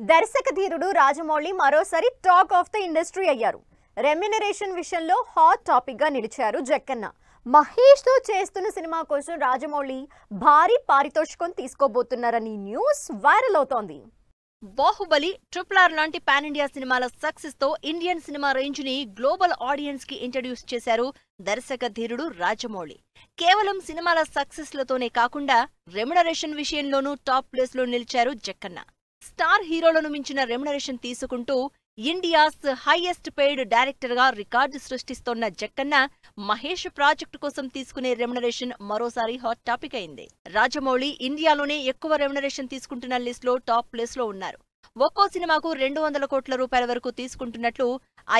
దర్శక ధీరుడు రాజమౌళి మరోసారి టాక్ ఆఫ్ ద ఇండస్ట్రీ అయ్యారు. రెమ్యునరేషన్ విషయంలో హాట్ టాపిక్ గా నిలిచారు జక్కన్న. మహేష్ తో చేస్తున్న సినిమా కోసం రాజమౌళి భారీ పారితోషికం తీసుకోబోతున్నారని న్యూస్ వైరల్ అవుతోంది. బాహుబలి, ట్రిపుల్ ఆర్ లాంటి పాన్ ఇండియా సినిమాల సక్సెస్ తో ఇండియన్ సినిమా రేంజ్ ని గ్లోబల్ ఆడియన్స్ కి ఇంట్రడ్యూస్ చేశారు దర్శక ధీరుడు రాజమౌళి. కేవలం సినిమాల సక్సెస్ లతోనే కాకుండా రెమ్యునరేషన్ విషయంలోనూ టాప్ ప్లేస్ లో నిలిచారు జక్కన్న. స్టార్ హీరోలను మించిన రెమ్యునరేషన్ తీసుకుంటూ ఇండియాస్ హైయెస్ట్ పెయిడ్ డైరెక్టర్ గా రికార్డు సృష్టిస్తోన్న జక్కన్న మహేష్ ప్రాజెక్టు కోసం తీసుకునే రెమ్యునరేషన్ మరోసారి హాట్ టాపిక్ అయింది. రాజమౌళి ఇండియాలోనే ఎక్కువ రెమ్యునరేషన్ తీసుకుంటున్న లిస్ట్ లో టాప్ ప్లేస్ లో ఉన్నారు. ఒక్కో సినిమాకు 200 కోట్ల రూపాయల వరకు తీసుకుంటున్నట్లు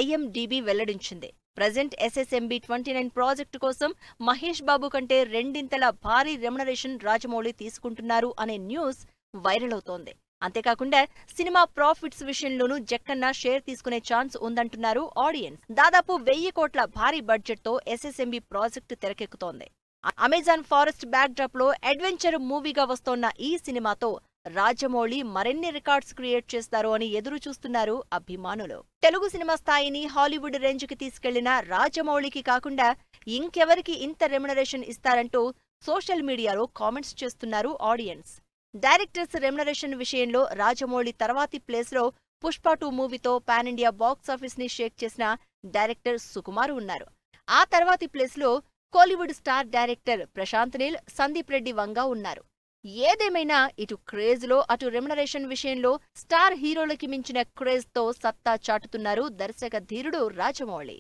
IMDb వెల్లడించింది. ప్రజెంట్ SSMB 29 ప్రాజెక్టు కోసం మహేష్ బాబు కంటే రెండింతల భారీ రెమ్యునరేషన్ రాజమౌళి తీసుకుంటున్నారు అనే న్యూస్ వైరల్ అవుతోంది. అంతేకాకుండా సినిమా ప్రాఫిట్స్ విషయంలోనూ జక్కన్న షేర్ తీసుకునే ఛాన్స్ ఉందంటున్నారు ఆడియన్స్. దాదాపు 1000 కోట్ల భారీ బడ్జెట్ తో SSMB ప్రాజెక్టు తెరకెక్కుతోంది. అమెజాన్ ఫారెస్ట్ బ్యాక్ డ్రాప్ లో అడ్వెంచర్ మూవీగా వస్తోన్న ఈ సినిమాతో రాజమౌళి మరిన్ని రికార్డ్స్ క్రియేట్ చేస్తారు అని ఎదురు చూస్తున్నారు అభిమానులు. తెలుగు సినిమా స్థాయిని హాలీవుడ్ రేంజ్ కి తీసుకెళ్లిన రాజమౌళికి కాకుండా ఇంకెవరికి ఇంత రెమ్యునరేషన్ ఇస్తారంటూ సోషల్ మీడియాలో కామెంట్స్ చేస్తున్నారు ఆడియన్స్. డైరెక్టర్స్ రెమ్యునరేషన్ విషయంలో రాజమౌళి తర్వాతి ప్లేస్ లో పుష్ప 2 మూవీతో పాన్ ఇండియా బాక్సాఫీస్ ని షేక్ చేసిన డైరెక్టర్ సుకుమార్ ఉన్నారు. ఆ తర్వాతి ప్లేస్ లో కోలీవుడ్ స్టార్ డైరెక్టర్ ప్రశాంత్ నీల్, సందీప్ రెడ్డి వంగ ఉన్నారు. ఏదేమైనా ఇటు క్రేజ్ లో అటు రెమ్యునరేషన్ విషయంలో స్టార్ హీరోలకి మించిన క్రేజ్ తో సత్తా చాటుతున్నారు దర్శక ధీరుడు రాజమౌళి.